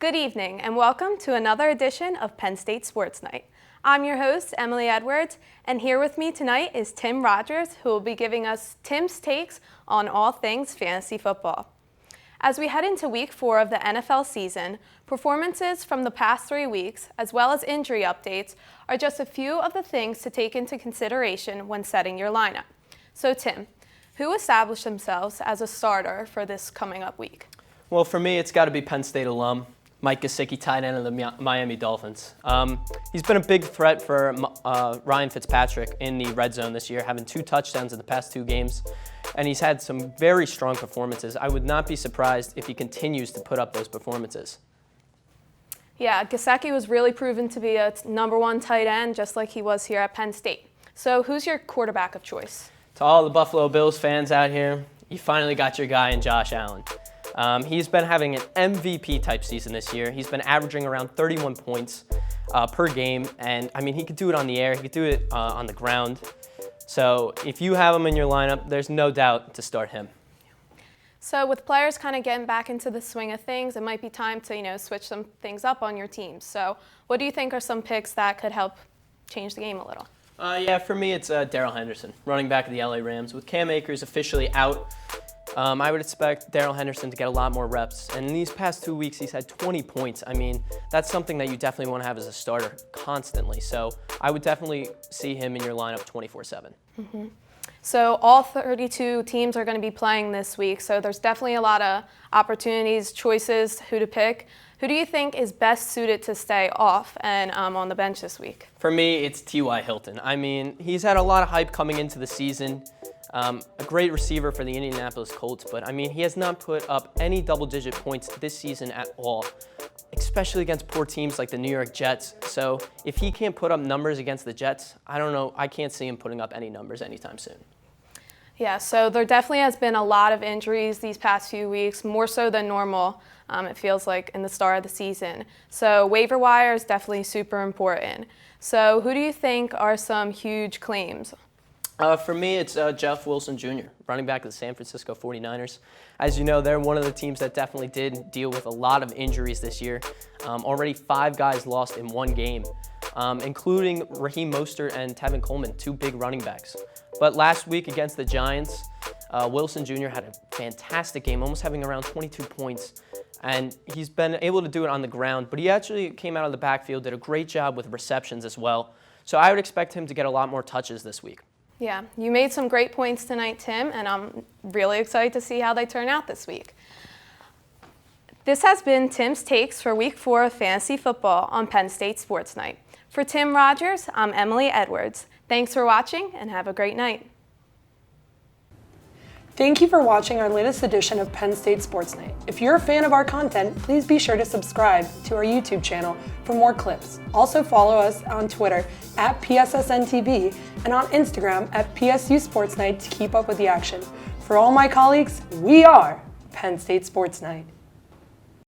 Good evening and welcome to another edition of Penn State Sports Night. I'm your host, Emily Edwards, and here with me tonight is Tim Rogers, who will be giving us Tim's takes on all things fantasy football. As we head into week 4 of the NFL season, performances from the past 3 weeks, as well as injury updates, are just a few of the things to take into consideration when setting your lineup. So Tim, who established themselves as a starter for this coming up week? Well, for me, it's got to be Penn State alum, Mike Gesicki, tight end of the Miami Dolphins. He's been a big threat for Ryan Fitzpatrick in the red zone this year, having 2 touchdowns in the past 2 games, and he's had some very strong performances. I would not be surprised if he continues to put up those performances. Yeah, Gesicki was really proven to be a #1 tight end, just like he was here at Penn State. So who's your quarterback of choice? To all the Buffalo Bills fans out here, you finally got your guy in Josh Allen. He's been having an MVP-type season this year. He's been averaging around 31 points per game, and I mean, he could do it on the air, he could do it on the ground. So if you have him in your lineup, there's no doubt to start him. So with players kind of getting back into the swing of things, it might be time to, switch some things up on your team. So what do you think are some picks that could help change the game a little? Yeah, for me, it's Darrell Henderson, running back of the LA Rams. With Cam Akers officially out, I would expect Darrell Henderson to get a lot more reps. And in these past 2 weeks, he's had 20 points. I mean, that's something that you definitely want to have as a starter constantly. So I would definitely see him in your lineup 24/7. Mm-hmm. So all 32 teams are going to be playing this week. So there's definitely a lot of opportunities, choices, who to pick. Who do you think is best suited to stay off and on the bench this week? For me, it's T.Y. Hilton. I mean, he's had a lot of hype coming into the season. A great receiver for the Indianapolis Colts, but I mean, he has not put up any double-digit points this season at all, especially against poor teams like the New York Jets. So if he can't put up numbers against the Jets, I don't know, I can't see him putting up any numbers anytime soon. Yeah, so there definitely has been a lot of injuries these past few weeks, more so than normal, it feels like, in the start of the season. So waiver wire is definitely super important. So who do you think are some huge claims? For me, it's Jeff Wilson Jr., running back of the San Francisco 49ers. As you know, they're one of the teams that definitely did deal with a lot of injuries this year. Already 5 guys lost in 1 game, including Raheem Mostert and Tevin Coleman, 2 big running backs. But last week against the Giants, Wilson Jr. had a fantastic game, almost having around 22 points. And he's been able to do it on the ground, but he actually came out of the backfield, did a great job with receptions as well. So I would expect him to get a lot more touches this week. Yeah, you made some great points tonight, Tim, and I'm really excited to see how they turn out this week. This has been Tim's takes for week 4 of fantasy football on Penn State Sports Night. For Tim Rogers, I'm Emily Edwards. Thanks for watching and have a great night. Thank you for watching our latest edition of Penn State Sports Night. If you're a fan of our content, please be sure to subscribe to our YouTube channel for more clips. Also follow us on Twitter at PSSN TV and on Instagram at PSU Sports Night to keep up with the action. For all my colleagues, we are Penn State Sports Night.